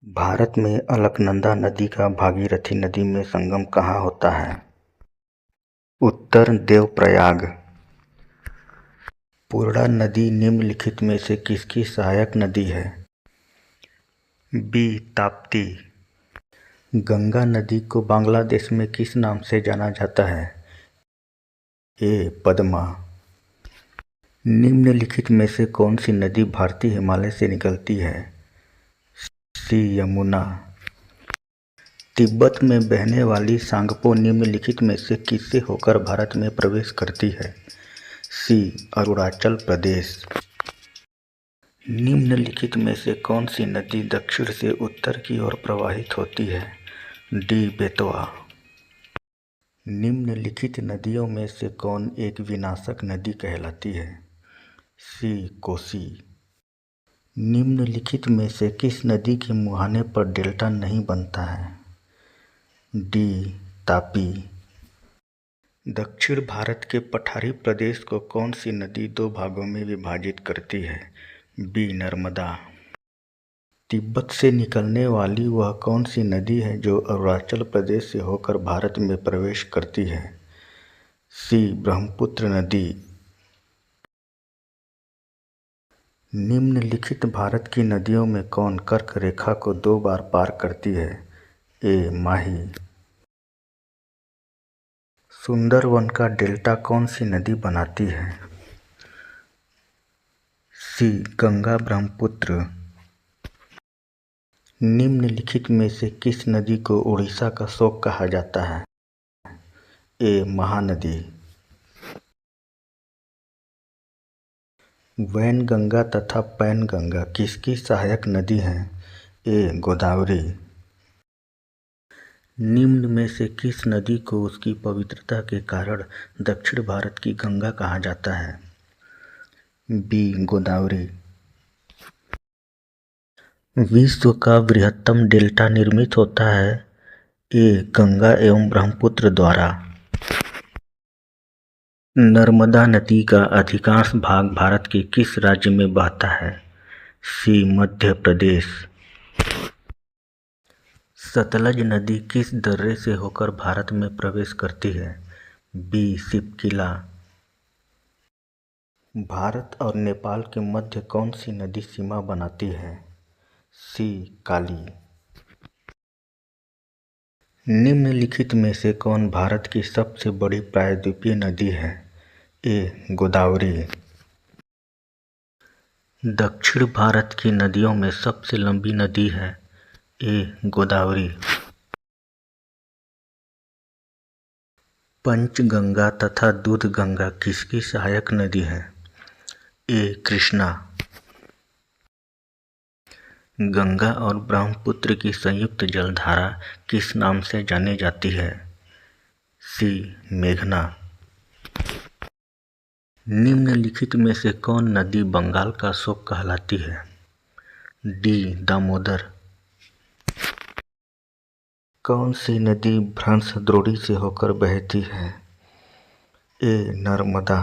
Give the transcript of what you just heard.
भारत में अलकनंदा नदी का भागीरथी नदी में संगम कहाँ होता है? उत्तर देवप्रयाग। पूर्णा नदी निम्नलिखित में से किसकी सहायक नदी है? बी. ताप्ती। गंगा नदी को बांग्लादेश में किस नाम से जाना जाता है? ए. पद्मा। निम्नलिखित में से कौन सी नदी भारतीय हिमालय से निकलती है? सी. यमुना। तिब्बत में बहने वाली सांगपो निम्नलिखित में से किससे होकर भारत में प्रवेश करती है? सी. अरुणाचल प्रदेश। निम्नलिखित में से कौन सी नदी दक्षिण से उत्तर की ओर प्रवाहित होती है? डी. बेतवा। निम्नलिखित नदियों में से कौन एक विनाशक नदी कहलाती है? सी. कोसी। निम्नलिखित में से किस नदी के मुहाने पर डेल्टा नहीं बनता है? डी. तापी। दक्षिण भारत के पठारी प्रदेश को कौन सी नदी दो भागों में विभाजित करती है? बी. नर्मदा। तिब्बत से निकलने वाली वह कौन सी नदी है जो अरुणाचल प्रदेश से होकर भारत में प्रवेश करती है? सी. ब्रह्मपुत्र नदी। निम्नलिखित भारत की नदियों में कौन कर्क रेखा को 2 बार पार करती है? ए. माही। सुंदरवन का डेल्टा कौन सी नदी बनाती है? सी. गंगा ब्रह्मपुत्र। निम्नलिखित में से किस नदी को उड़ीसा का शोक कहा जाता है? ए. महानदी। वैनगंगा तथा पैनगंगा किसकी सहायक नदी हैं? ए. गोदावरी। निम्न में से किस नदी को उसकी पवित्रता के कारण दक्षिण भारत की गंगा कहा जाता है? बी. गोदावरी। विश्व का बृहत्तम डेल्टा निर्मित होता है? ए. गंगा एवं ब्रह्मपुत्र द्वारा। नर्मदा नदी का अधिकांश भाग भारत के किस राज्य में बहता है? सी. मध्य प्रदेश। सतलज नदी किस दर्रे से होकर भारत में प्रवेश करती है? बी. शिपकिला। भारत और नेपाल के मध्य कौन सी नदी सीमा बनाती है? सी. काली। निम्नलिखित में से कौन भारत की सबसे बड़ी प्रायद्वीपीय नदी है? ए. गोदावरी। दक्षिण भारत की नदियों में सबसे लंबी नदी है? ए. गोदावरी। पंचगंगा तथा दूधगंगा किसकी सहायक नदी है? ए. कृष्णा। गंगा और ब्रह्मपुत्र की संयुक्त जलधारा किस नाम से जानी जाती है? सी. मेघना। निम्नलिखित में से कौन नदी बंगाल का शोक कहलाती है? डी. दामोदर। कौन सी नदी भ्रंश द्रोणी से होकर बहती है? ए. नर्मदा।